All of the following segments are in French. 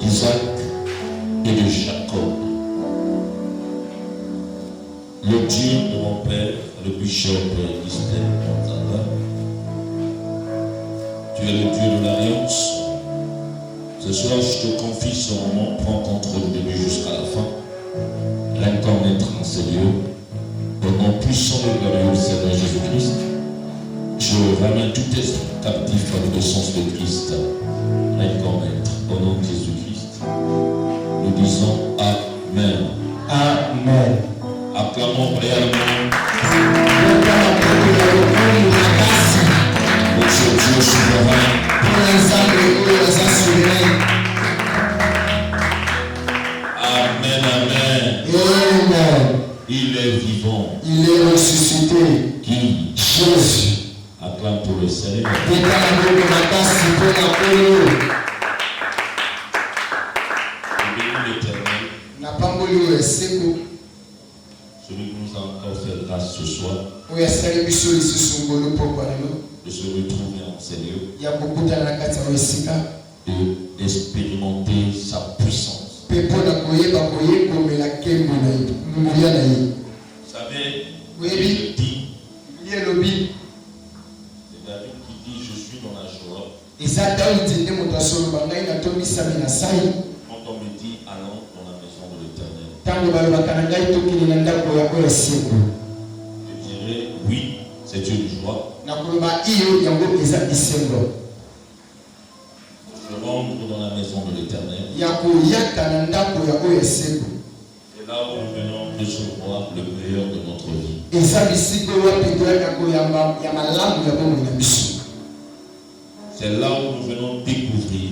d'Isaac et de Jacob. Le Dieu de mon père, le bishop Esther Montanda, tu es le Dieu de l'Alliance. Ce soir, je te confie ce moment, prends contrôle du début jusqu'à la fin. L'incarnate en ces lieux, au nom puissant et glorieux du Seigneur Jésus-Christ, je ramène tout esprit captif à l'obéissance de Christ. L'incarnate, au nom de Jésus-Christ, nous disons Amen. Amen. Acclamons réellement notre Dieu souverain. Amen, amen. Amen. Il est vivant. Il est ressuscité. Qui? Jésus. Acclame pour le Seigneur. Celui qui nous a encore fait grâce ce soir de se retrouver en ces lieux et d'expérimenter sa puissance. Vous savez, il dit, c'est David qui dit je suis dans la joie. Quand on me dit allons dans la maison de l'Éternel, je dirais oui, c'est une joie. Je rentre dans la maison de l'Éternel. C'est là où nous venons recevoir le meilleur de notre vie. C'est là où nous venons découvrir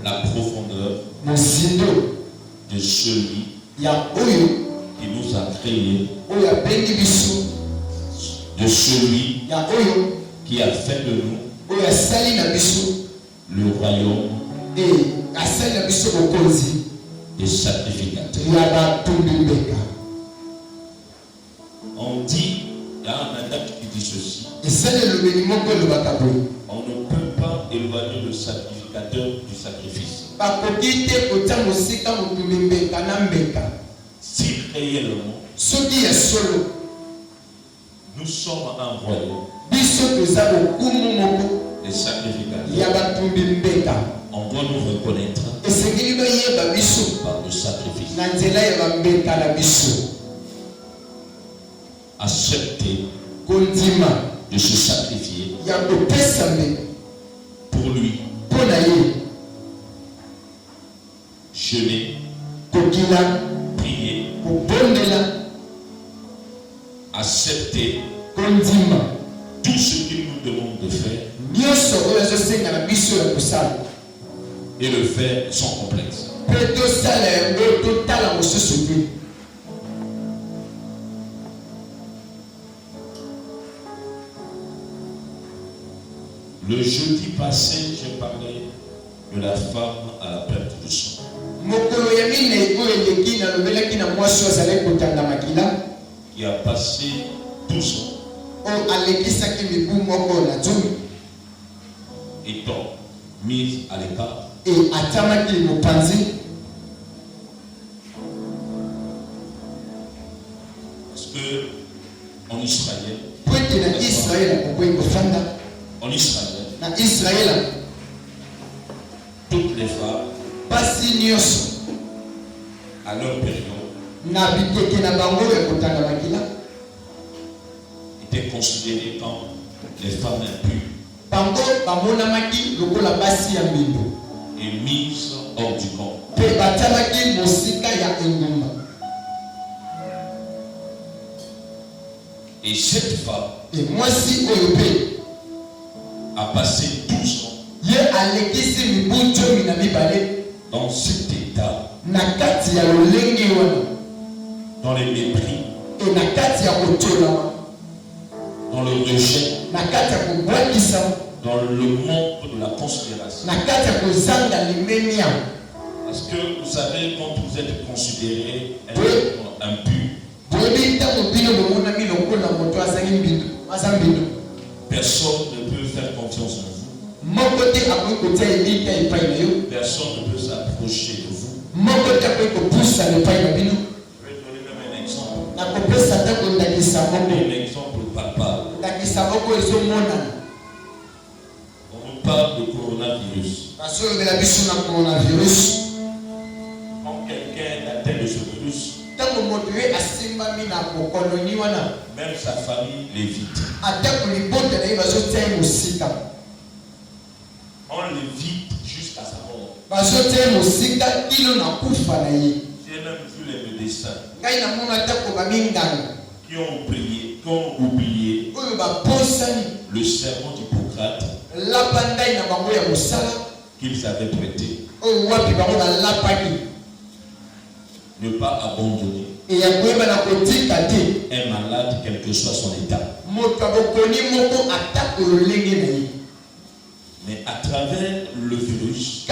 la profondeur de celui qui nous a créés, de celui qui a fait de nous le royaume des sacrificateurs. On dit, il y a un adepte qui dit ceci: on ne peut pas éloigner le sacrificateur du sacrifice. Si réellement nous sommes un royaume des sacrificateurs, on doit nous reconnaître par le sacrifice. Accepter de se sacrifier pour lui. Jeûner, prier, accepter tout ce qu'il nous demande de faire et le faire sans complexe. Le jeudi passé, j'ai parlé de la femme à la perte de sang. Qui a passé 12 ans étant mise à l'écart parce que en Israël, toutes les femmes à leur période étaient considérées comme les femmes impures et mises hors du camp. Et cette femme a passé 12 ans dans cet état, dans les mépris, dans le rejet, dans le monde de la considération. Parce que vous savez, quand vous êtes considéré impur, personne ne peut faire confiance en vous. Personne ne peut s'approcher de vous. Je vais donner même un exemple. Un exemple palpable. On nous parle de coronavirus. Quand quelqu'un est atteint de ce virus, même sa famille l'évite. On l'évite jusqu'à sa mort. J'ai même vu les médecins qui ont oublié le serment d'Hippocrate qu'ils avaient prêté. Ne pas abandonner un malade, quel que soit son état. Mais à travers le virus,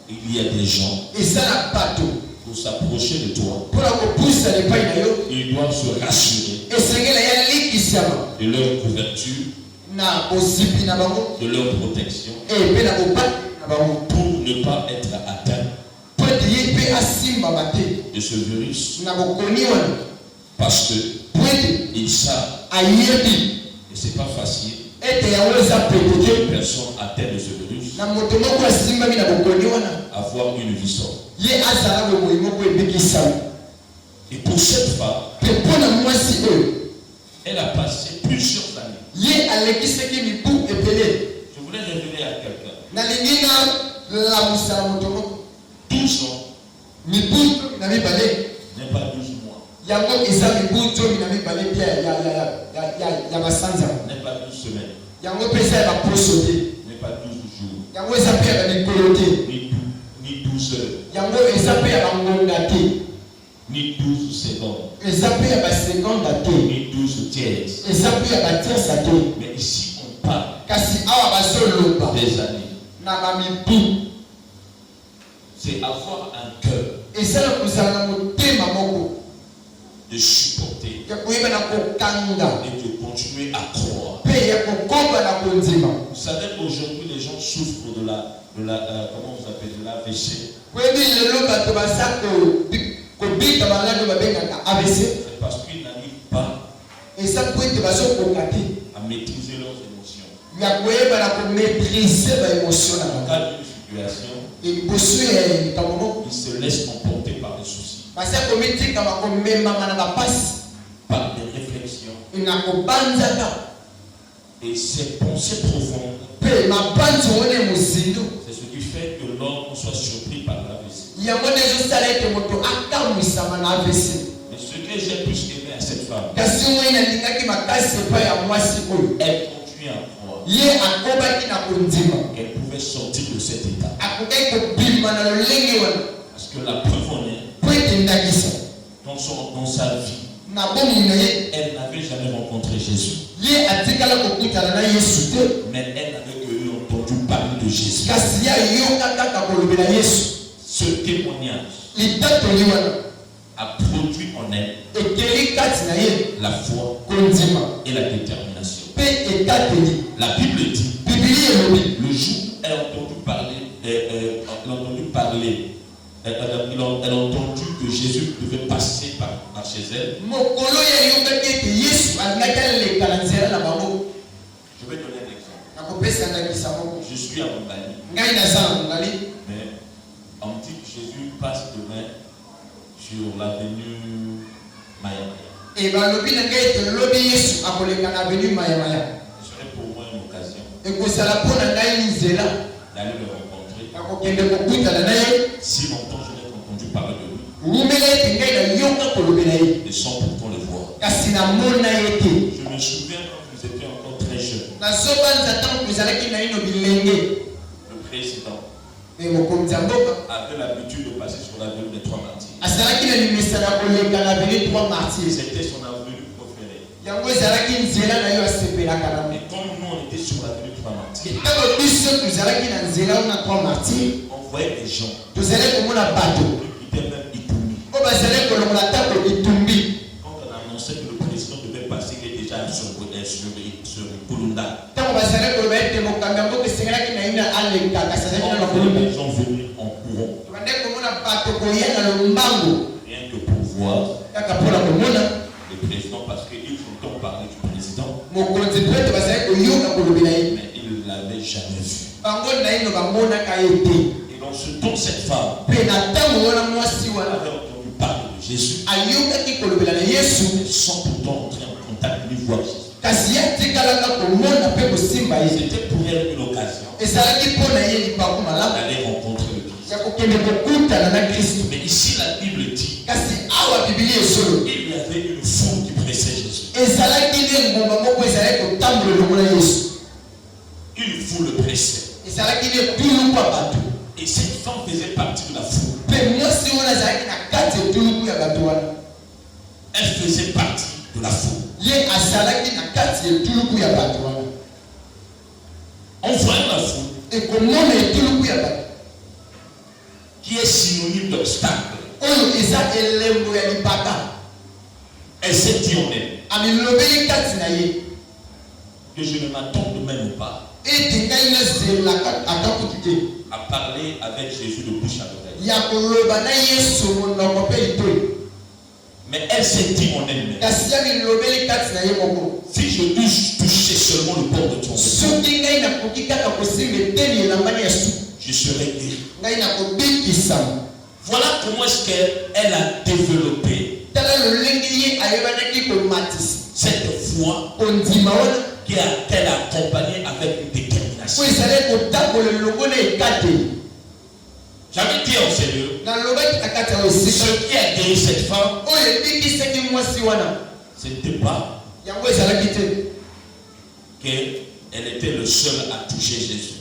il y a des gens pour s'approcher de toi. Ils doivent se rassurer de leur couverture, de leur protection, pour ne pas être atteint de ce virus. Parce que ils savent, et c'est pas facile, une personne atteinte de ce virus avoir une vie sauve. Et pour cette femme, elle a passé plusieurs années. Je voulais révéler à quelqu'un 12 ans n'est pas 12 mois. N'est pas 12 semaines. N'est pas 12 jours. Ni 12 heures. Ni 12 secondes. Ni 12 tiers. Mais ici on parle des années. C'est avoir un cœur de supporter et de continuer à croire. Vous savez qu'aujourd'hui les gens souffrent de la comment vous appelez, de l'AVC. C'est parce qu'ils n'arrivent pas à maîtriser leurs émotions. En cas d'une situation, ils se laissent emporter par des soucis, par des réflexions et ces pensées profondes. C'est ce qui fait que l'homme soit surpris par l'AVC. Mais ce que j'ai plus aimé à cette femme, elle continue à croire qu'elle pouvait sortir de cet état. Parce que la preuve en est, dans sa vie, elle n'avait jamais rencontré Jésus. Mais elle avait entendu parler de Jésus. Ce témoignage a produit en elle la foi et la détermination. La Bible dit, le jour où elle a entendu parler, elle a entendu que Jésus devait passer par chez elle. Je vais donner un exemple. Je suis à Montbali. Mais on dit que Jésus passe demain sur l'avenue Maya. Ce serait pour moi une occasion d'aller le rencontrer. Si longtemps je n'ai entendu parler de lui. Et sans pourtant le voir. Je me souviens quand vous étiez encore très jeune. Le président avait l'habitude de passer sur l'avenue des Trois Martyrs. C'était son avenue préférée. Et quand nous on était sur l'avenue des Trois Martyrs, on voyait des gens qui étaient même Itumbi. Quand on annonçait que le président devait passer, il était déjà sur Kulunda. Les gens venus en courant. Rien que pour voir le président, parce qu'ils entendent parler du président, mais ils ne l'avaient jamais vu. Et dans ce temps, cette femme avait entendu parler de Jésus, sans pourtant entrer en contact ni voir Jésus. C'était pour elle une occasion d'aller rencontrer le Christ. Mais ici, la Bible dit qu'il y avait une foule qui pressait Jésus. Une foule pressait. Et cette femme faisait partie de la foule. Elle faisait partie de la foule. On voit la foule qui est synonyme d'obstacle. Elle s'est dit en elle que je ne m'attends même pas à parler avec Jésus de bouche à l'oreille. Mais elle s'est dit en elle-même, si je puisse toucher seulement le bord de ton vêtement, je serai guéri. Voilà comment est-ce qu'elle a développé cette foi qu'elle a accompagnée avec une détermination. J'avais dit en sérieux, ce qui a guéri cette femme, ce n'était pas qu'elle était le seul à toucher Jésus,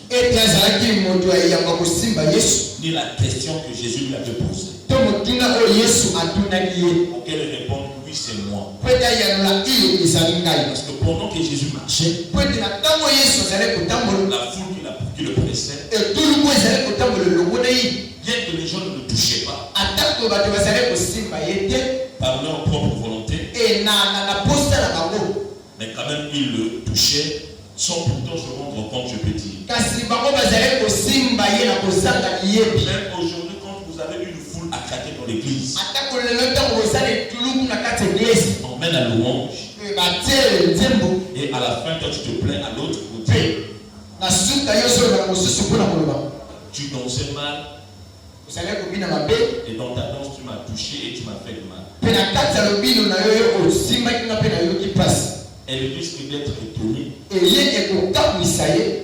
ni la question que Jésus lui avait posée, pour qu'elle réponde, oui c'est moi. Parce que pendant que Jésus marchait, la foule qui le pressait, bien que les gens ne le touchaient pas, par leur propre volonté, mais quand même ils le touchaient sans pourtant se rendre compte, je peux dire. Même aujourd'hui, quand vous avez une foule à craquer dans l'église, on mène la louange, et à la fin, toi tu te plains à l'autre côté. Tu dansais mal, et dans ta danse tu m'as touché et tu m'as fait mal. Elle risque d'être étonnée,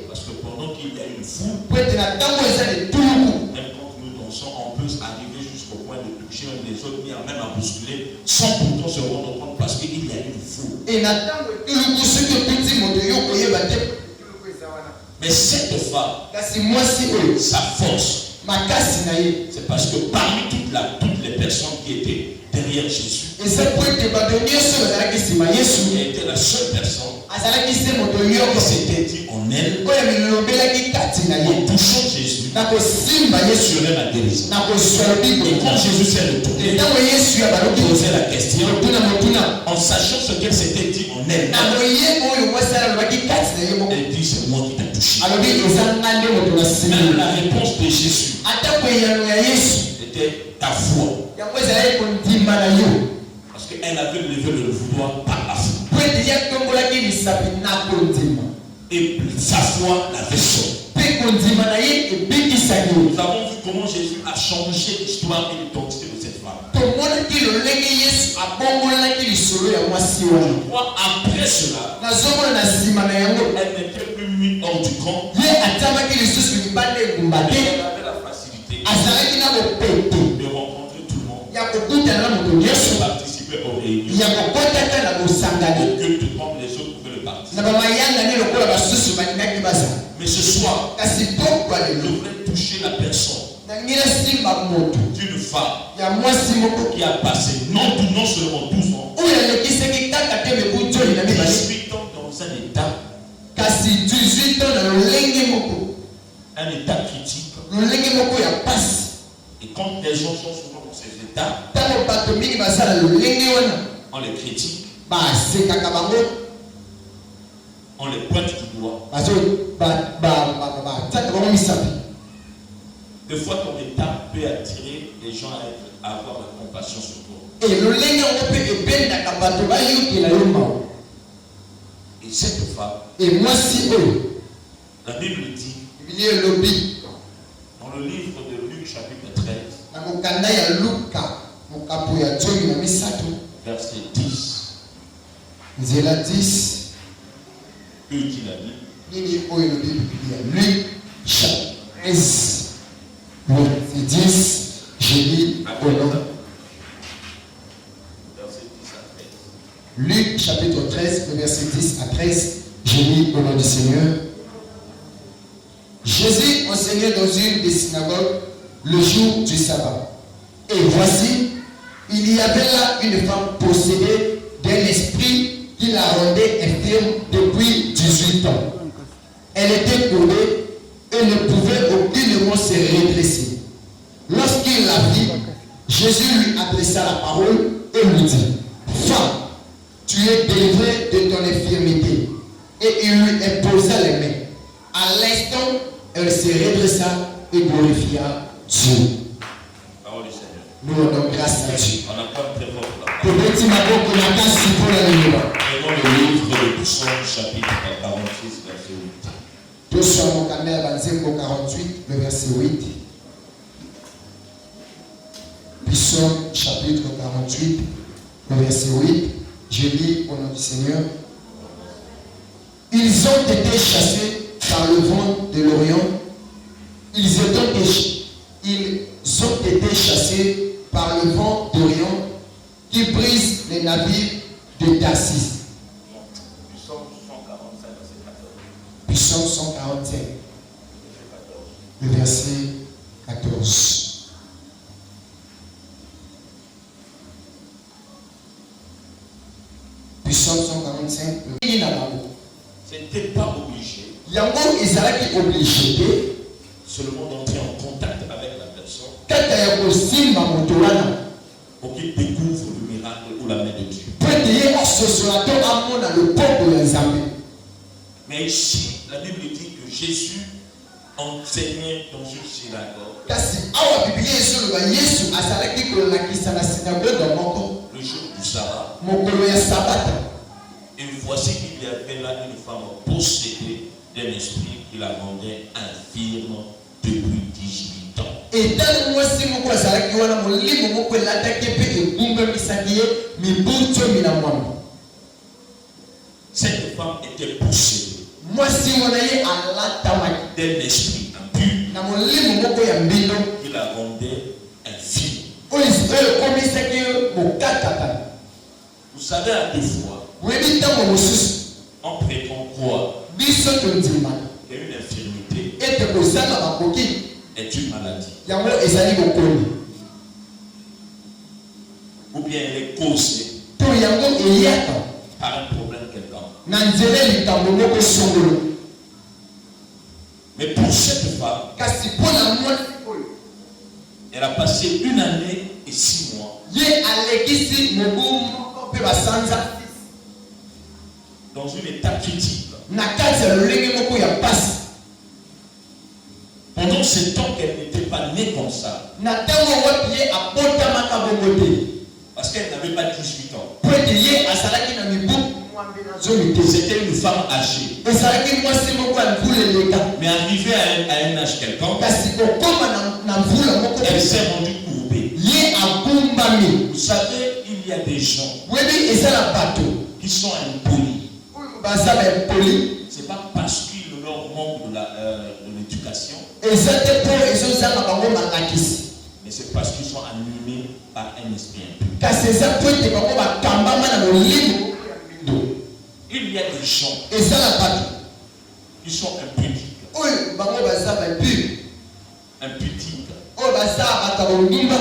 parce que pendant qu'il y a une foule, même quand nous dansons, on peut arriver jusqu'au point de toucher un des autres, même à bousculer, sans pourtant se rendre compte, parce qu'il y a une foule. Mais cette femme, sa force, c'est parce que parmi toutes les personnes qui étaient derrière Jésus, elle était la seule personne qui s'était dit en elle, en touchant Jésus, serait ma guérison. Et quand Jésus s'est retourné, il posait la question, en sachant ce qu'elle s'était dit en elle, elle dit c'est moi qui t'ai touché. Même la réponse de Jésus était ta foi. Parce qu'elle avait levé le vouloir par la foi. Et sa foi l'avait sauvé. Nous avons vu comment Jésus a changé l'histoire et l'identité de cette femme. Je crois après cela, elle n'était plus mise hors du camp. Elle avait la facilité de rencontrer tout le monde, de participer aux réunions, de culte comme les autres pouvaient le participer. Mais ce soir, je voudrais toucher la personne d'une femme qui a passé non seulement 12 ans, 18 ans dans un état critique. Et quand les gens sont souvent dans ces états, on les critique, on les pointe du doigt. toi. Parce que Des fois, ton état peut attirer les gens à avoir la compassion sur toi. Et cette femme, et moi si la Bible dit, dans le livre de Luc chapitre 13, verset 10, nzela 10 que dit la Bible, nini oyo lobi Luc chapitre 13 verset 10 je lis au nom verset 10 à 13. Luc chapitre 13 verset 10 à 13 je lis au nom du Seigneur. Jésus enseignait dans une des synagogues le jour du sabbat. Et voici, il y avait là une femme possédée d'un esprit qui la rendait infirme depuis 18 ans. Elle était courbée et ne pouvait aucunement se redresser. Lorsqu'il la vit, Jésus lui adressa la parole et lui dit, femme, tu es délivrée de ton infirmité. Et il lui imposa les mains. À l'instant, elle se redressa et glorifia Dieu. Parole du Seigneur. Nous rendons grâce à Dieu. On accorde très fort pour la parole. Prenons Prenons le livre de Psaume chapitre 46, verset 8. Tout soit mon caméra 48, le verset 8. Psaume chapitre 48, le verset 8. Je lis au nom du Seigneur. Ils ont été chassés par le vent de l'Orient. Ils ont été chassés par le vent d'Orient qui brise les navires de Tarsis. Psaume 145, verset 14. Psaume 145, le verset 14. Psaume 145, C'était pas obligé Yango ezalaki obligé seulement d'entrer en contact avec la personne kaka ya kosimba moto wana pour qu'il découvre le miracle ou la main de Dieu. po ete ye asosola to amona loboko ya Nzambe. Mais ici, la Bible dit que Jésus enseignait dans une synagogue Kasi awa Biblia ezoloba Yesu azalaki kolakisa na synagogue moko le jour du sabbat. mokolo ya sabata. Et voici qu'il y avait là une femme possédée d'un esprit qui la rendait infirme depuis 18 ans. Etali mwasi moko azalaki wana molimo moko elataki mpe egumbamisaki ye mibu 12. Cette femme était possédée Mwasi wana ye alatamaki d'un esprit impur na molimo moko ya mbindo qui la rendait infirme. oyo ekomisaki ye mokataka. Vous savez, à deux fois, Webi ntango mosusu on prétend quoi? biso tondimaka Une infirmité ete kozanga bakoki est une maladie. yango ezali bokoli Ou bien elle est causée to yango eyaka par un problème quelconque. na nzela likambo moko songolo. Mais pour cette femme, Kasi mpona mwasi oyo elle a passé 1 année et 6 mois ye alekisi mobu moko mpe basanza dans une état critique. na kati ya lolenge moko ya pasi. Pendant ce temps qu'elle n'était pas née comme ça, Na ntango wapi ye abotamaka bongo te parce qu'elle n'avait pas 18 ans. po ete ye azalaki na mibu mwambe na zomi te. C'était une femme âgée. ezalaki mwasi moko ya mvula eleka. Mais arrivée à un âge quelconque, Kasi kokoma na mvula moko elle s'est rendue courbée. ye agumbami. Vous savez, il y a des gens Webi ezala bato qui sont impolis. oyo baza bapoli Ce n'est pas parce qu'ils leur manquent de l'éducation, eza te mpo ezozanga bango malakisi, mais c'est parce qu'ils sont animés par un esprit impur. kasi eza mpo ete bango bakambama na molimo ya mbindo. Il y a des gens ezala bato qui sont impudiques. oyo bango baza bapure, Impudiques oyo baza bato ya bondumba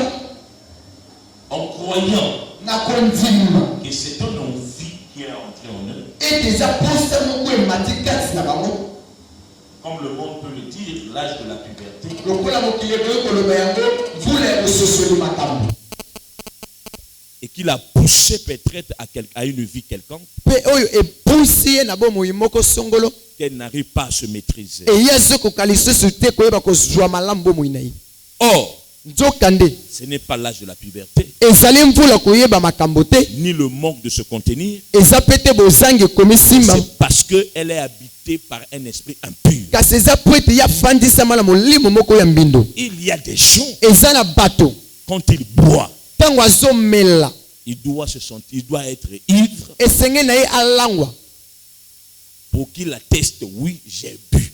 en croyant na kondima que c'est un envie qui est entré en eux. ete eza posa moko emati kati na bango. Comme le monde peut le dire, l'âge de la puberté. lokola mokili ekoki koloba yango mvula ya kososoli makambo. et qu'il a poussé peut-être à une vie quelconque, qu'elle n'arrive pas à se maîtriser. Or, ce n'est pas l'âge de la puberté, ni le manque de se contenir, c'est parce qu'elle est habitée par un esprit impur. Il y a des gens, quand ils boivent, il doit se sentir, il doit être ivre pour qu'il atteste, oui, j'ai bu.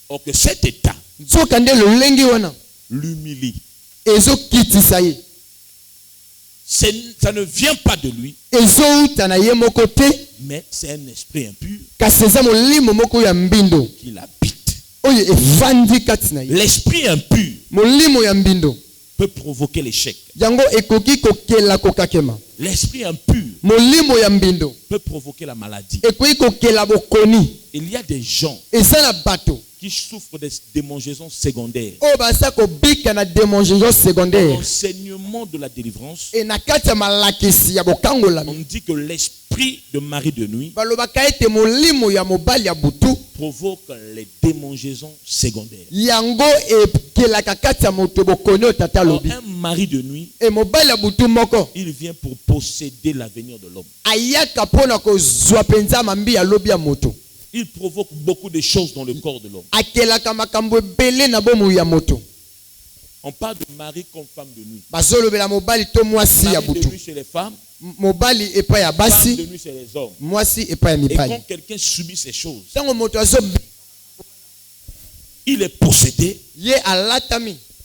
Or que cet état l'humilie. Ça ne vient pas de lui, mais c'est un esprit impur qui l'habite. L'esprit impur peut provoquer l'échec. L'esprit impur peut provoquer la maladie. Il y a des gens qui souffrent des démangeaisons secondaires. L'enseignement de la délivrance, on dit que l'esprit de mari de nuit provoque les démangeaisons secondaires. Alors, un mari de nuit, il vient pour posséder l'avenir de l'homme. Il provoque beaucoup de choses dans le corps de l'homme. On parle de mari comme femme de nuit. Mari de nuit chez les femmes, femme de nuit chez les hommes. Et quand quelqu'un subit ces choses, il est possédé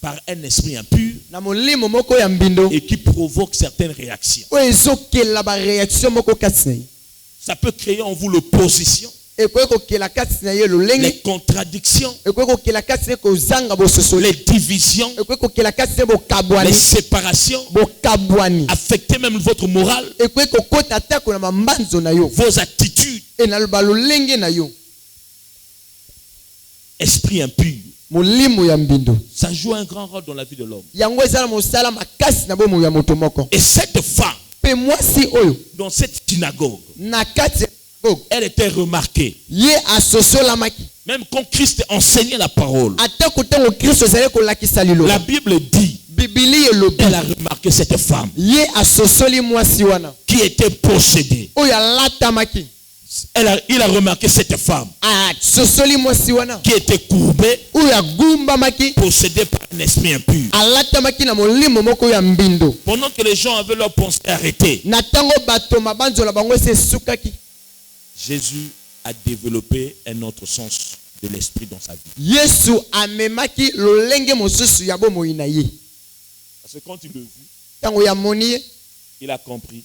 par un esprit impur et qui provoque certaines réactions. Ça peut créer en vous l'opposition, les contradictions, les divisions, les séparations, affecter même votre morale, vos attitudes. Esprit impur, ça joue un grand rôle dans la vie de l'homme. Et cette femme, dans cette synagogue, elle était remarquée. Même quand Christ enseignait la parole, la Bible dit, elle a remarqué cette femme qui était possédée. Il a remarqué cette femme qui était courbée, possédée par un esprit impur. Pendant que les gens avaient leur pensée arrêtée, Jésus a développé un autre sens de l'esprit dans sa vie. Parce que quand il le vit, il a compris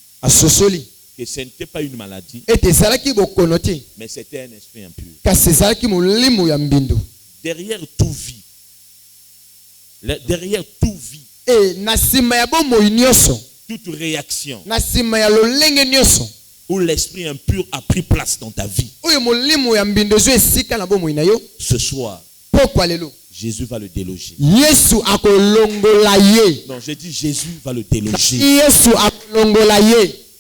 que ce n'était pas une maladie, mais c'était un esprit impur. Derrière toute vie, toute réaction où l'esprit impur a pris place dans ta vie, ce soir, Jésus va le déloger. Non, j'ai dit Jésus va le déloger.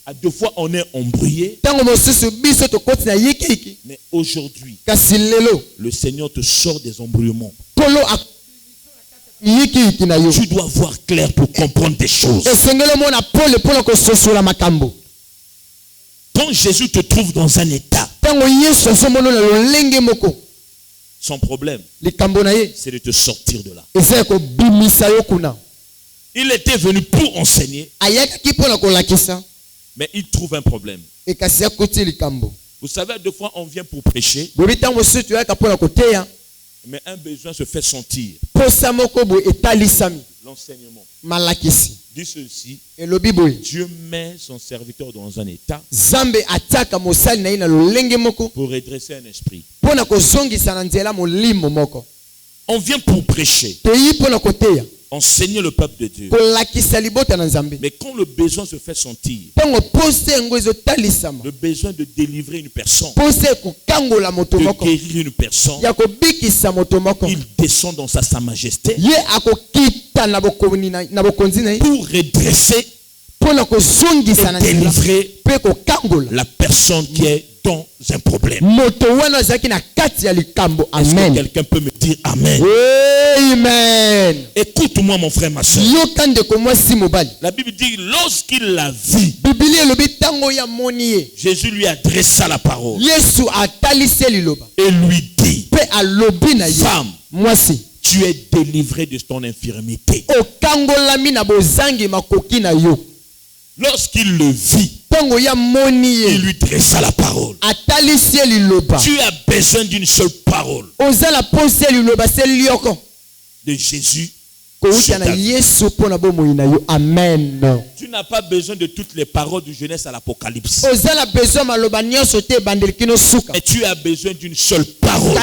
À deux fois, on est embrouillé. Mais aujourd'hui, le Seigneur te sort des embrouillements. Tu dois voir clair pour comprendre des choses. Quand Jésus te trouve dans un état, son problème, c'est de te sortir de là. Il était venu pour enseigner, mais il trouve un problème. Vous savez, deux fois on vient pour prêcher, mais un besoin se fait sentir. L'enseignement dit ceci: Dieu met son serviteur dans un état pour redresser un esprit. On vient pour prêcher, enseigner le peuple de Dieu. Mais quand le besoin se fait sentir, le besoin de délivrer une personne, de guérir une personne, il descend dans sa majesté pour redresser et délivrer la personne qui est dans un problème. Est-ce que quelqu'un peut me dire Amen? Amen. Écoute-moi mon frère, ma soeur. La Bible dit lorsqu'il l'a vu, Jésus lui adressa la parole et lui dit, femme, tu es délivrée de ton infirmité. Lorsqu'il le vit, il lui dressa la parole. Tu as besoin d'une seule parole de Jésus. Amen. Tu n'as pas besoin de toutes les paroles du Genèse à l'Apocalypse. Mais tu as besoin d'une seule parole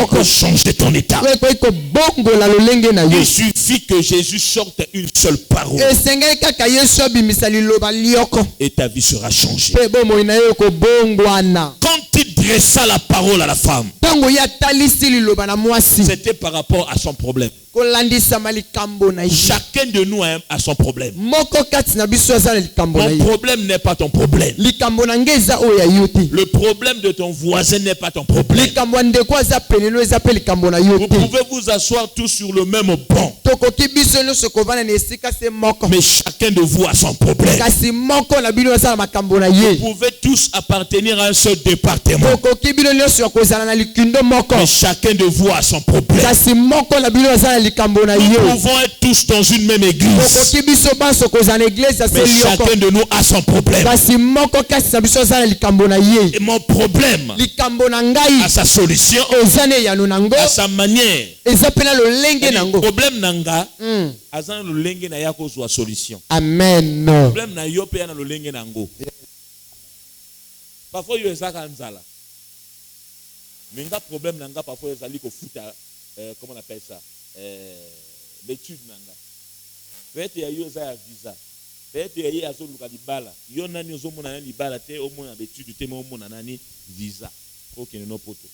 pour changer ton état. Il suffit que Jésus sorte une seule parole et ta vie sera changée. Quand il dressa la parole à la femme, c'était par rapport à son problème. Chacun de nous a son problème. Mon problème n'est pas ton problème. Le problème de ton voisin n'est pas ton problème. Vous pouvez vous asseoir tous sur le même banc, mais chacun de vous a son problème. Vous pouvez tous appartenir à un seul département, mais chacun de vous a son problème. Nous pouvons être tous dans une même église, mais chacun de nous a son problème. Et mon problème a sa solution, à sa manière. Le problème nanga azan le lenge na yako zwa solution. Amen. Le problème na yo pe na le lenge nango. Parfois yo ezaka nzala. Mais nga problème nanga parfois ezali ko futa comment on appelle ça, l'étude nanga. Peut-être yo za visa. Peut-être yo azo luka libala. Yo nani ozo mona na libala te au moins l'étude te mo mona nani visa. OK no poto.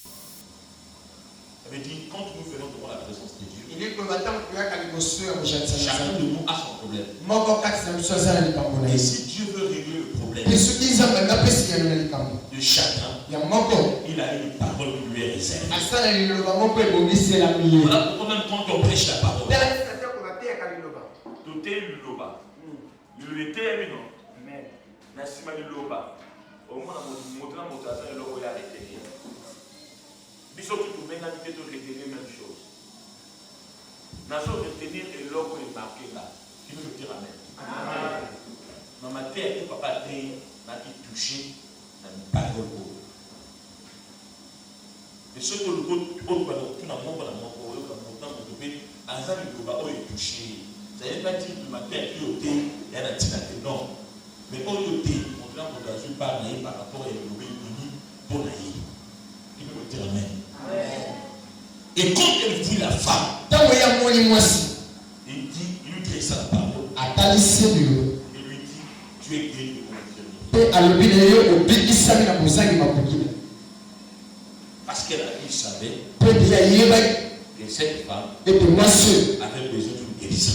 Ça veut dire quand nous venons devant la présence de Dieu, chacun de nous a son problème. Et si Dieu veut régler le problème de chacun, il a une parole qui lui est réservée. Voilà pourquoi même quand on prêche la parole, tout est loba. Il était non. Nasima loba. Au moins montrant mon taza et l'eau est arrêté. Bisous tout le monde a dit de retenir la même chose. Nous allons retenir et l'eau est marqué là. Qui veut dire Amen. Dans ma terre, papa n'a pas touché à une parole. Et ce que le monde tout le monde est touché. Ça ne veut pas dire que ma terre est ôtée, elle a dit non. Mais on est ôté, on a par rapport à l'obéissance pour l'aïe. Qui veut dire Amen. Et quand elle vit la femme, il dit, il lui dresse la parole. Il lui dit, tu es guéri de ton infirmité. Parce qu'elle savait que cette femme avait besoin d'une guérison.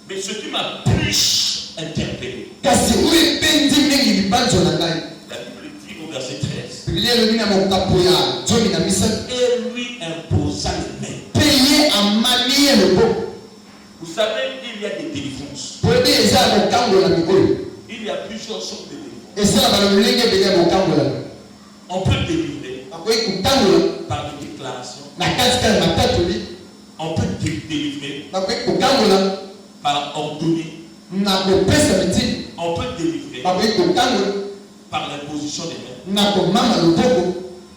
Mais ce qui m'a plus interpellé, la Bible dit au verset 13, et lui imposa les mains. Vous savez, il y a des délivrances. Il y a plusieurs sortes de délivrances. On peut délivrer par des déclarations. On peut délivrer par ordonner. On peut délivrer par l'imposition des mains.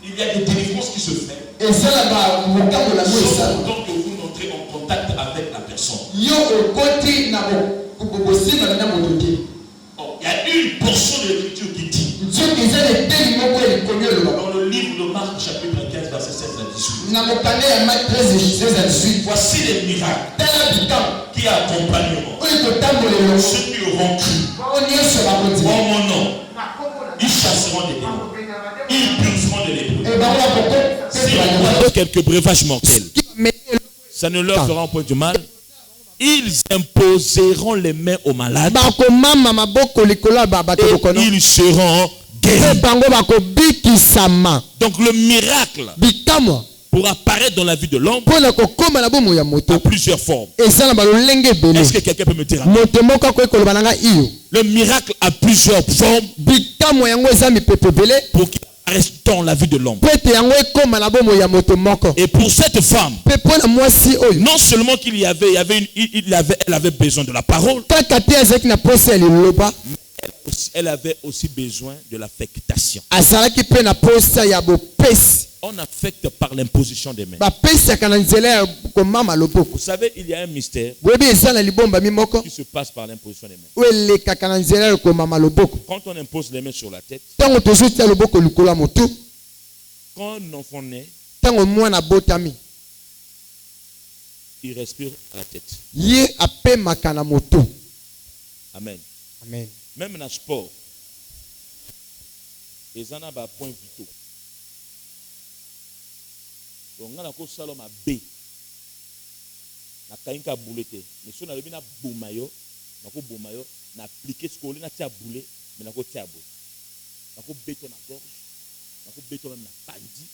Il y a des délivrances qui se font sauf autant que vous entrez en contact avec la personne. Il y a une portion de l'écriture qui dit dans le livre de Marc, chapitre 15, verset 16 à 18. Na mokanda ya Marc 13 16 à 18. Voici les miracles Tala bitambo. qui accompagneront Oyo kotambolela ceux qui auront cru bao nyonso bakondima. en mon nom. Ils chasseront des démons. Ils purgeront des lépreux. Et bango bakoko S'ils ont quelques breuvages mortels, ça ne leur fera point de mal. Ils imposeront les mains aux malades et ils seront guéris. Donc le miracle pour apparaître dans la vie de l'homme a plusieurs formes. Est-ce que quelqu'un peut me dire? Le miracle a plusieurs formes pour qu'il apparaisse dans la vie de l'homme. Et pour cette femme, non seulement elle avait besoin de la parole, elle avait aussi besoin de l'affectation. On affecte par l'imposition des mains. Vous savez, il y a un mystère qui se passe par l'imposition des mains. Quand on impose les mains sur la tête, quand un enfant naît, il respire à la tête. Amen. Amen. Même dans le sport, les en a un point vitaux. Donc, on a un salon à B. Na kainka boulete. Mais si on a le bien boumayo, na ko boumayo, na appliqué ce qu'on a tia boulé, mais na ko tia boulé. Na ko béton na gorge, na ko béton même na pandi,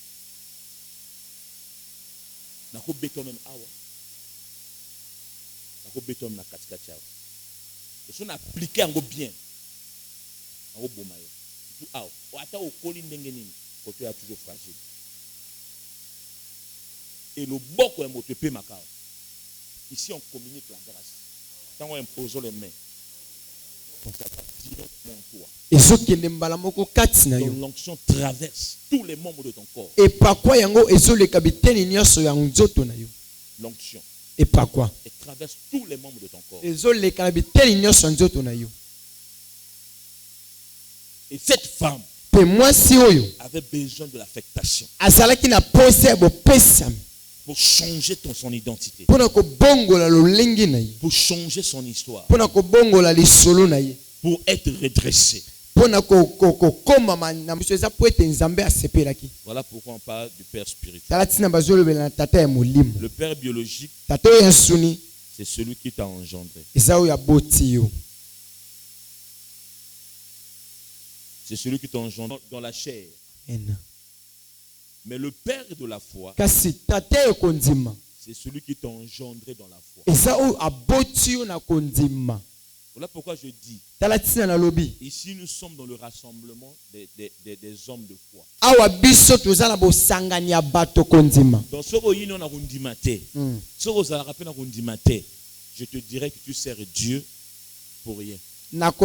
na ko béton même awa, na ko béton même na katikati awa. Et si on a appliqué en go bien, na ko boumayo. Tout awa. Ou ata au koli ndengenini, côté est toujours fragile. Et le boko est moté makao. Ici, on communique la grâce. Quand on impose les mains, on directement en toi. Donc l'onction traverse tous les membres de ton corps. L'onction. Elle traverse tous les membres de ton corps. Et cette femme avait besoin de l'affectation pour changer son identité, pour changer son histoire, pour être redressé. Voilà pourquoi on parle du père spirituel. Le père biologique, c'est celui qui t'a engendré. C'est celui qui t'a engendré dans la chair. Mais le père de la foi, c'est celui qui t'a engendré dans la foi. Voilà pourquoi je dis, ici nous sommes dans le rassemblement des hommes de foi. Dans ce je te dirais que tu sers Dieu pour rien. Parce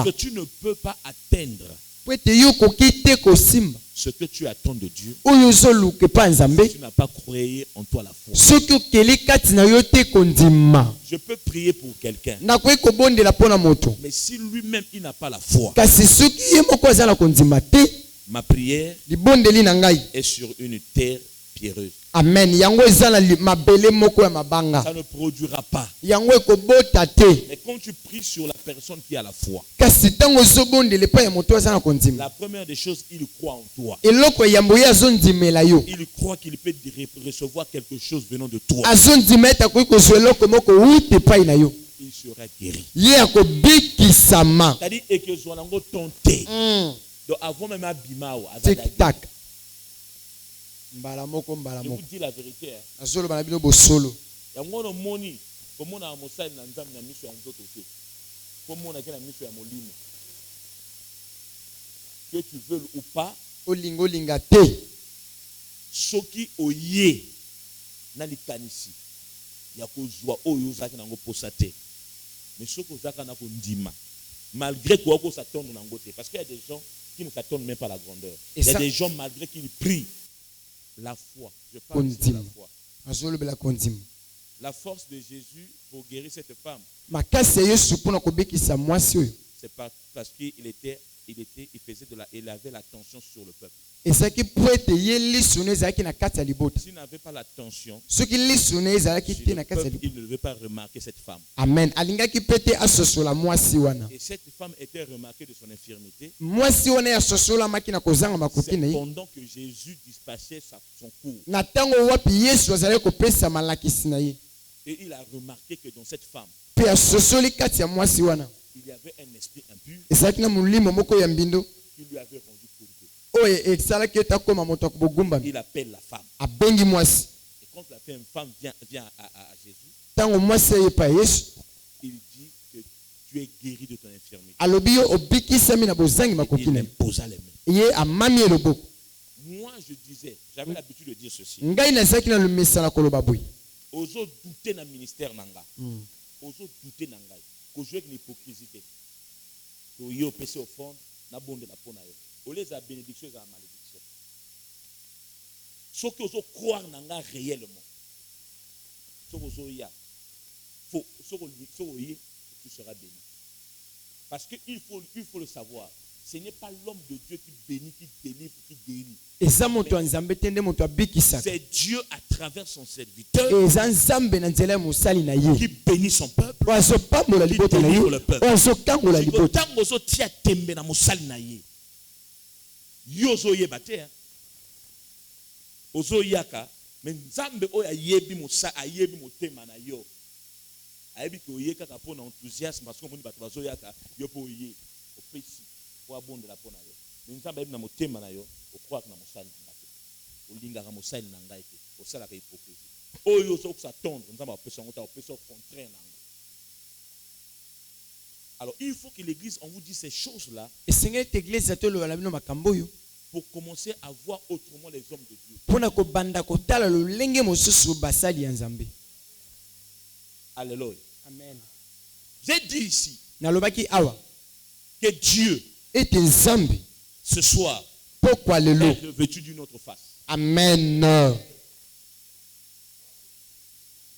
que tu ne peux pas atteindre ce que tu attends de Dieu si tu n'as pas créé en toi la foi. Je peux prier pour quelqu'un, mais si lui-même il n'a pas la foi, ma prière est sur une terre pierreuse. Amen. Ça ne produira pas. Mais quand tu pries sur la personne qui a la foi, la première des choses, il croit en toi. Il croit qu'il peut recevoir quelque chose venant de toi. Il sera guéri. C'est-à-dire que je sois tenté. Donc avant même à Bimao, je vous dis la vérité. Que tu veux ou pas, soki oye na likanisi ya kozwa oyo zaki nango posate. Mais soki ozaka na kondima malgré quoi qu'on s'attende nango te, parce qu'il y a des gens qui ne s'attendent même pas à la grandeur. Il y a des gens malgré qu'ils prient. La foi, je parle de la foi. La force de Jésus pour guérir cette femme, c'est parce qu'il était il faisait il avait l'attention sur le peuple. ezalaki po ete ye liso no ezalaki na kati ya libota S'il n'avait pas l'attention soki liso no ezalaki sur te le na kati ya peuple, libota il ne devait pas remarquer cette femme. amen alingaki pe te asosola mwasi wana Et cette femme était remarquée de son infirmité. mwasi wana yasosolamaki na kozanga makoki na C'est ye pendant que Jésus dispatchait son cours. na ntango wapi yesu azalaki kopesa malakisi na ye Et il a remarqué que dans cette femme, mpe asosoli kati ya mwasi wana il y avait un esprit impur ezalaki na molimo moko ya mbindo qui lui avait rendu courbé. oyo esalaki ete akoma moto akobogumbami Il appelle la femme. abengi mwasi Et quand la femme vient à Jésus, ntango mwasi ayepa yesu il dit que tu es guéri de ton infirmité. alobi yo obikisami na bozangi Et makoki il na ye imposa les mains. ye amami ye loboko Moi, je disais, j'avais l'habitude de dire ceci. ngai nazalaki nalumisa na koloba boye Ozo douter dans le ministère nanga. Ozo douter dans ngai. Ko jouer avec l'hypocrisie. Ko yo pese au fond, na bonde la pona yo. Au lieu de la bénédiction, c'est la malédiction. Ce que ozo croire nanga réellement. Ce que ozo ya. Faut, ce que y tu seras béni. Parce qu'il faut le savoir. Ce n'est pas l'homme de Dieu qui bénit, qui délivre, qui guérit. eza moto ya nzambe te nde moto abikisaka C'est Dieu à travers son serviteur eza nzambe na nzela ya mosali na ye qui bénit son peuple. oyo azopambola libota na ye oyo azokangola libota Tango ozotia tembe na mosali na ye. Yo ozoyeba te. Ozoyaka, mais nzambe oyo ayebi motema na yo. Ayebi ke oyeka ka pona enthousiasme parce que moni bato bazoyaka yo po oye opesi po abondela pona yo. Mais nzambe ayebi na motema na yo, okroaka na mosali na te. Olingaka mosali na ngai te, osalaka hypocrisie. Oyo ozokosa tendre, nzambe apesa ngo ta opesa au contraire na ngo. Alors, il faut que l'église, on vous dit ces choses-là esengeli ete eglize toloba bino makambo oyo pour commencer à voir autrement les hommes de Dieu. mpona kobanda kotala lolenge mosusu basali ya nzambe Alléluia. amen J'ai dit ici nalobaki awa que Dieu, ete nzambe ce soir, pokwa lelo est revêtu d'une autre face. amen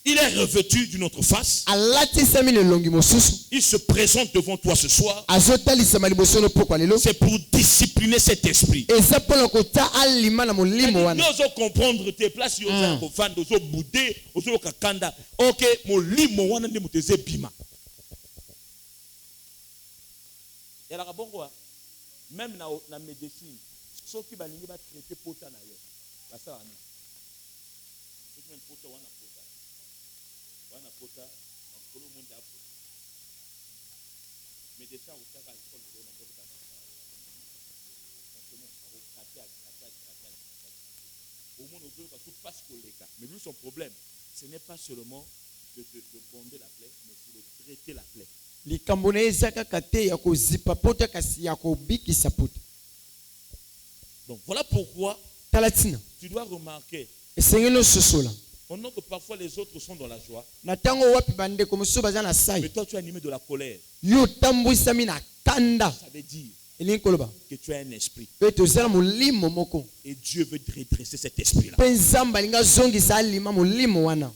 Il est revêtu d'une autre face. alatisami lelongi mosusu Il se présente devant toi ce soir. azotalisama liboso no pokwa lelo C'est pour discipliner cet esprit. eza mpona kota alima na molimo wana Nous comprendre tes places, nous allons comprendre, nous allons bouder, nous allons kakanda. Ok, mon limo wana ne muteze bima. Et la bon quoi? Même na médecine, ceux qui va traiter pota na yo. La ça ani. Ceux qui même pota wana pota. Wana pota, na kolo munda pota. Médecin au taka alcool ko na pota. Au moins, nous devons tout passe pour les cas. Mais lui, son problème, ce n'est pas seulement de bonder la plaie, mais c'est de traiter la plaie. likambo na ye eza kaka te ya kozipa pota kasi ya kobikisa pota Donc voilà pourquoi tala ntina tu dois remarquer, esengeli ososola pendant que parfois les autres sont dans la joie, na ntango wapi bandeko mosusu baza na mais sai toi tu es animé de la colère. yo otambwisami na kanda Ça veut dire elingi koloba que tu as un esprit. ete ozala molimo moko Et Dieu veut redresser cet esprit-là. mpe nzambe alingi azongisa alima molimo wana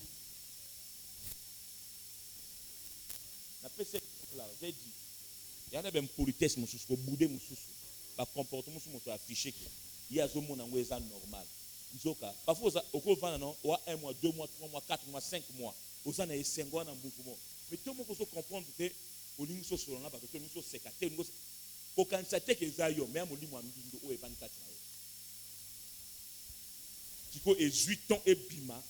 J'ai dit, il y en a même politesse, mon sous, boudé, mon sous, le comportement, mon affiché, il y a un monde normal. Parfois, au cours de 1 mois, 2 mois, 3 mois, 4 mois, 5 mois, aux années 5 mois, mais tout le monde peut comprendre que au ligne sur là, parce que nous sommes sécatés, nous au cancer que ça y est, même au ligne moi au et 24 tu peux 18 ans et bima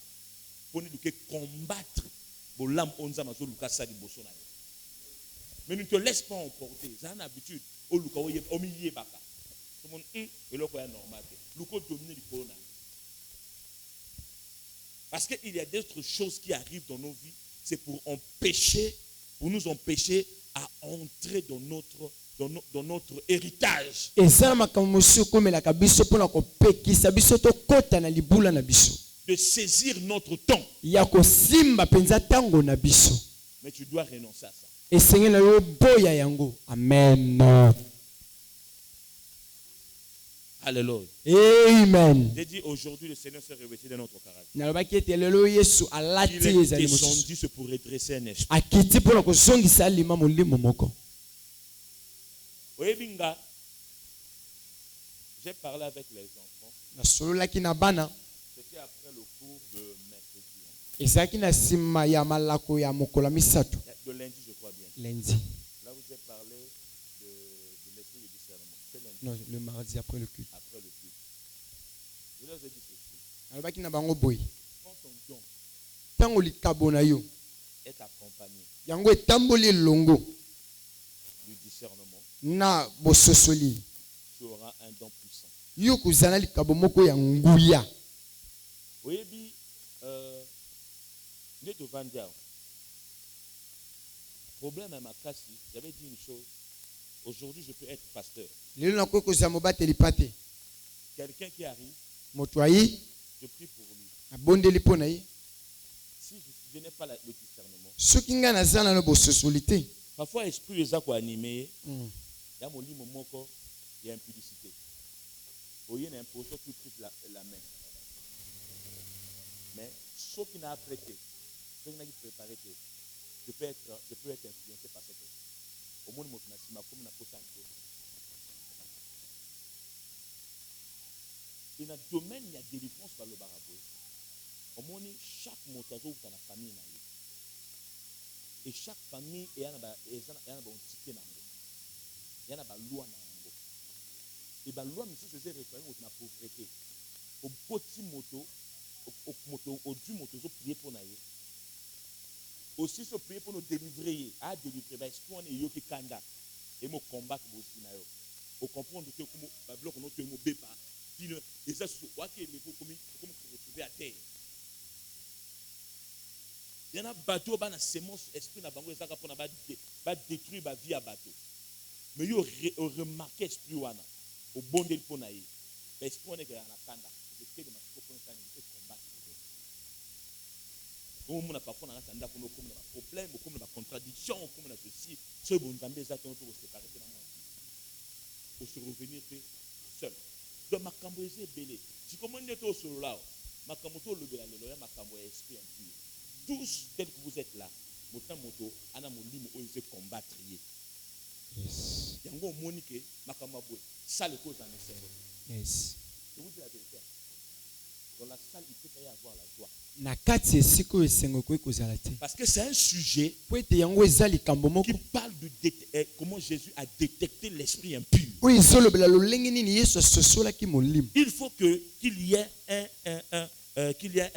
pour nous combattre pour l'âme onza mazo luka sali bosona. Mais ne te laisse pas emporter. C'est une habitude. Au luka au milieu baka. Tout le monde et le quoi normal. Luka domine le corona. Parce qu'il y a d'autres choses qui arrivent dans nos vies, c'est pour nous empêcher à entrer dans notre héritage. ezala makambo mosusu ekomelaka biso mpona kopekisa biso tokɔta na libula na biso De saisir notre temps. ya kosimba mpenza ntango na biso Mais tu dois renoncer à ça. esengeli na yo boya yango amen Alléluia. amen J'ai dit aujourd'hui le Seigneur s'est revêtu de notre caractère. nalobaki ete lelo yesu Il alati est ezali mosusu descendu c'est pour redresser un esprit. akiti mpona kozongisa alima molimo moko Oyebinga J'ai parlé avec les enfants. nasololaki na bana C'était après le cours de mercredi. ezalaki na nsima ya malako ya mokolo ya misato De lundi, je crois bien. lundi. Là où j'ai parlé de l'esprit de discernement. C'est lundi, Non, le mardi après le culte. après le culte. Je leur ai dit ceci. alobaki na bango boye Quand ton don ntango likabo na yo est accompagné yango etamboli elongo du discernement, na bososoli tu auras un don puissant. yo kozala na likabo moko ya nguya. Oyebi, nde tovandi awa. Problème à Makassi, j'avais dit une chose. Aujourd'hui, je peux être pasteur. lelo nakoki kozala mobateli pate Quelqu'un qui arrive, moto ayi je prie pour lui. abondeli mpo na ye Si je n'ai pas le discernement, soki ngai naza nano bososoli te parfois esprit eza koanime, il y a molimo moko, il y a impudicité. Oye na impose tout de suite la main. Mais ce qui n'a prêté, ce qui n'a préparé, je peux être influencé par cette chose. Au monde mo tunasima comme na posa nto. Et dans le domaine il y a délivrance par le barabo. Au monde chaque motazo dans la famille na yo. Et chaque famille il y a ba entité na ngo. Il y a ba loi na ngo. Et ba loi monsieur c'est référé na pauvreté. Au petit moto au du moto zo prier pour na ye. Aussi se prier pour nous délivrer, à délivrer, ben espoir ne yo ki kanda et mo combattre aussi na yo. Au comprendre que comme ba bloc no to mo bepa, dino et ça so wa ki le comme retrouver à terre. Il y en a bateau ba na semence esprit na bango ezaka pour na ba détruire ba vie à bateau. Mais yo remarquer esprit wana au bondel pour na ye. Ben espoir ne que na kanda, c'est que ma pour ça ni combattre. On a parfois dans un problème, comme une contradiction, comme ceci, ce bon temps des actes pour se séparer de la mort, pour se revenir seul. Donc ma camboise est belée. Si comment on est au sol là, ma camoto le belé, ma camboise esprit impur. Tous tels que vous êtes là, motan moto, ana mon limo osé combattre. Yes. Yango monique, ma camboise, ça le cause en essai. Yes. Je vous dis la vérité. Dans la salle, il peut pas y avoir la joie. Na kati esika oyo esengo koki kozala te Parce que c'est un sujet po ete yango eza likambo qui moko parle de comment Jésus a détecté l'esprit impur. oyo ezolobela lolenge nini yesu asosolaki molimo. Il faut qu'il y ait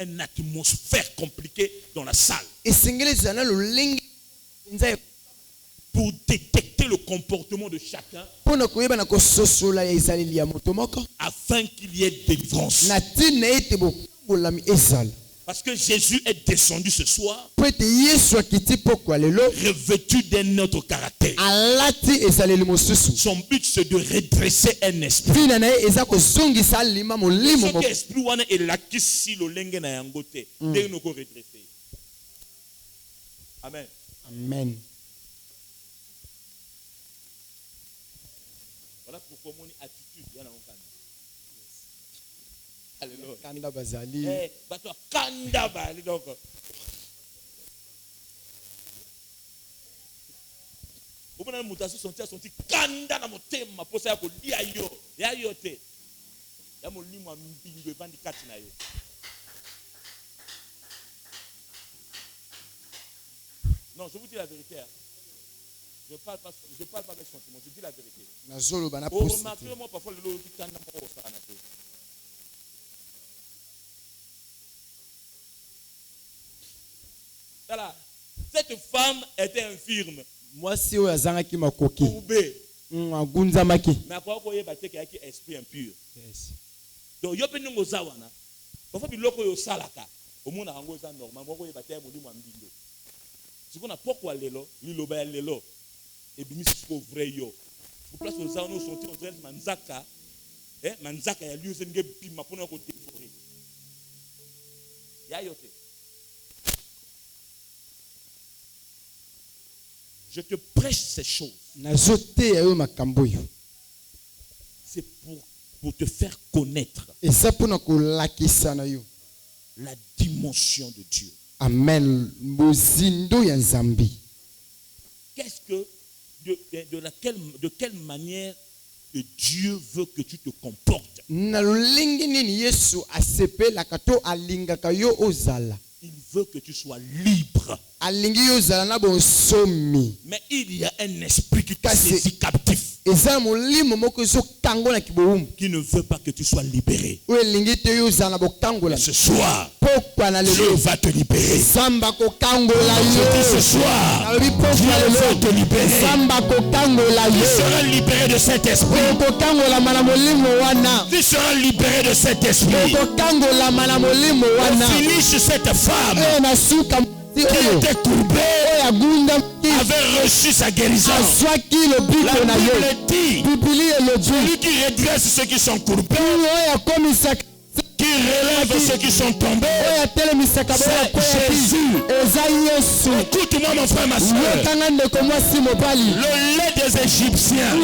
une atmosphère compliquée dans la salle esengeli ezala na lolenge nza pour détecter le comportement de chacun mpona koyeba na kososola ya ezaleli ya moto moko afin qu'il y ait délivrance. na ntina ete bokolami ezala Parce que Jésus est descendu ce soir po ete yesu akiti pokwa lelo revêtu d'un autre caractère. alati ezaleli mosusu. Son but c'est de redresser un esprit. ntina na ye eza kozongisa alima molimo Ce moko. esprit wana elakisi lolenge na yango te ndenge noko redresser. Amen. Amen. Voilà pourquoi mon attitude yana okana. Alléluia. kanda bazali Bato kanda bali donc. Au moment où mutation senti kanda na motema posa ya kolia yo. Ya yo te. Ya molimo mbingo ebandi kati na yo. Non, je vous dis la vérité. Je parle pas avec sentiment, je dis la vérité. nazoloba na Pour posi remarquer, te. moi, parfois, le lot qui kanda mo osana te. Voilà. Cette femme était infirme, mwasi oyo azangaki makoki courbée, agunzamaki. mais après, il y a un esprit impur. Yes. Donc, il y a un peu de zawana. Parfois, il y a un peu de salaka. Au monde, il y a un peu de normal. Il y a un peu de mbindo. Si on a pourquoi l'élo, l'ilo ba l'élo. Et bien, c'est vrai yo. Pour place aux gens, nous sont en train de manzaka. Manzaka, il y a lieu, c'est une pima pour nous dévorer. Ya yote. Je te prêche ces choses. nazoteya yo makambo oyo C'est pour te faire connaître eza mpona kolakisa na yo. la dimension de Dieu. Amen. Bozindo ya nzambi. Qu'est-ce que, de quelle manière que Dieu veut que tu te comportes. Na lolingi nini Yesu asepelaka to alingaka yo ozala. Il veut que tu sois libre. Alingi yo ozala na bonsomi. Mais il y a un esprit qui t'a saisi captif, Eza molimo moko zo kangola kiboum. qui ne veut pas que tu sois libéré. O elingi te yo ozala bo kangola. Ce soir, Pokwa na Dieu lelo. va te libérer. Samba ko kangola Je yo. dis ce soir, Dieu va te libérer. Samba ko kangola Tu yo. seras libéré de cet esprit. Ko kangola mana molimo wana. Tu seras libéré de cet esprit. Ko kangola mana molimo wana. Finis cette femme Na suka qui était courbée, ya gunda avait reçu sa guérison. aswaki le La biko na yo. Bible dit, Bibili le celui qui redresse ceux qui sont courbés, ya komisaka qui relève ceux qui sont tombés, ya telemisaka c'est Jésus. eza Yesu. Écoute-moi mon frère, ma soeur. Yokanga ndeko mwasi mobali. Le lait des Égyptiens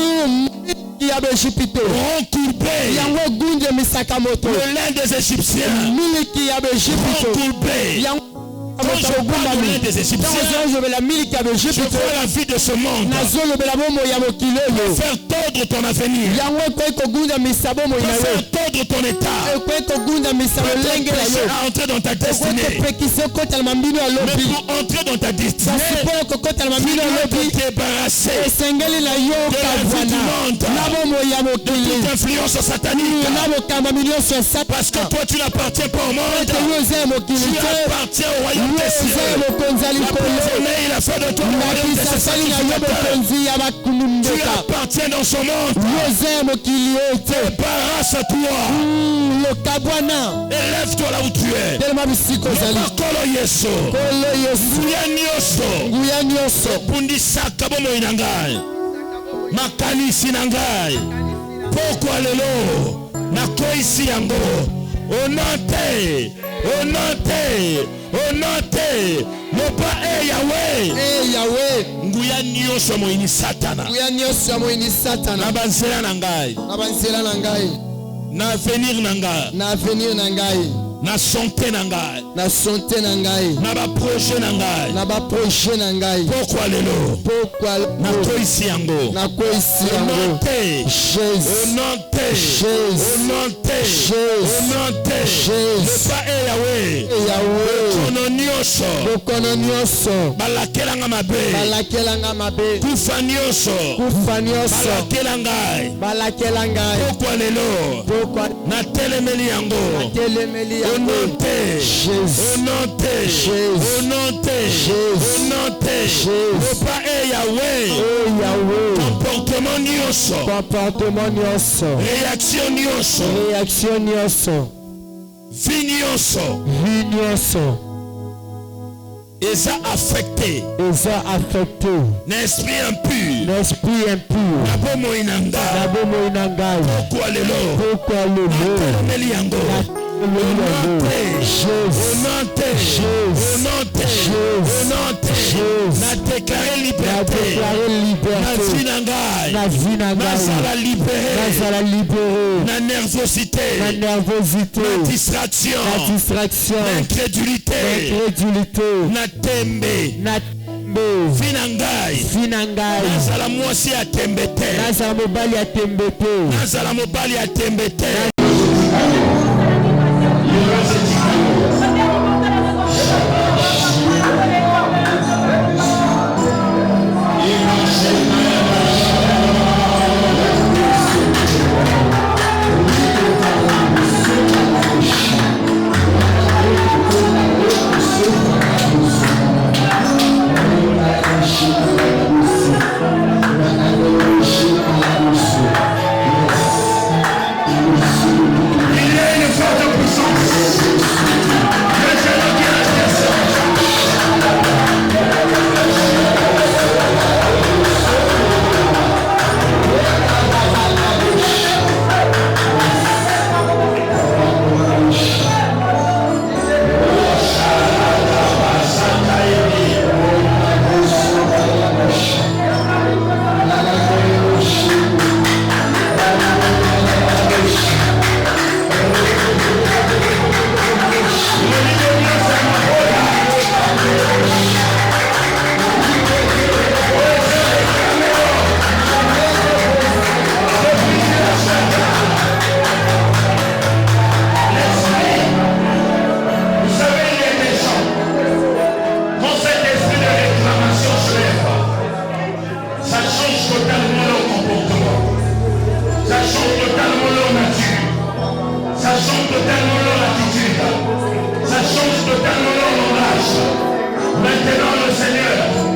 Ya bejipito. rond courbé. Yango gunde misaka moto. Le lait des Égyptiens Miliki ya rond bejipito. courbé. Yango Quand je parle du lait des Égyptiens, je vois la vie de ce monde. Faire tordre ton avenir. Faire tordre ton état. À entrer dans ta destinée. Mais pour entrer dans ta destinée, tu dois te débarrasser de la vie du monde, de toute influence satanique. Parce que toi, tu n'appartiens pas au monde. Tu appartiens au royaume des cieux. Il a fait de toi le royaume des sacrificateurs. Tu appartiens dans ce monde. Débarrasse-toi. Élève-toi là où tu es. Nguya nyonso opundisaka bomoi na ngai, makanisi na ngai, pokwa lelo nakoisi yango. Onante loba Yahweh. Nguya nyonso moini satana na banzela na ngai, na avenir na ngai, na santé na ngai, na ba projet na ngai, pokwa lelo nakoisi yango. Bokono nyonso balakelanga mabe, kufa nyonso balakela ngai, pokwa lelo natelemeli yango. Onante, loba Yahweh. Comportement nyonso, réaction nyonso, vie nyonso eza affecté n'esprit impur na bomoi na ngai, pokwa lelo natelemeli yango. Na déclaré liberté. Na vie na ngai. Nazala libéré. Na nervosité. Na distraction. Na incrédulité. Na tembe. Vie na ngai. Nazala mwasi ya tembe te. Nazala mobali ya tembe te. change totalement leur nature. Ça change totalement leur attitude. Ça change totalement leur langage. Maintenant, le Seigneur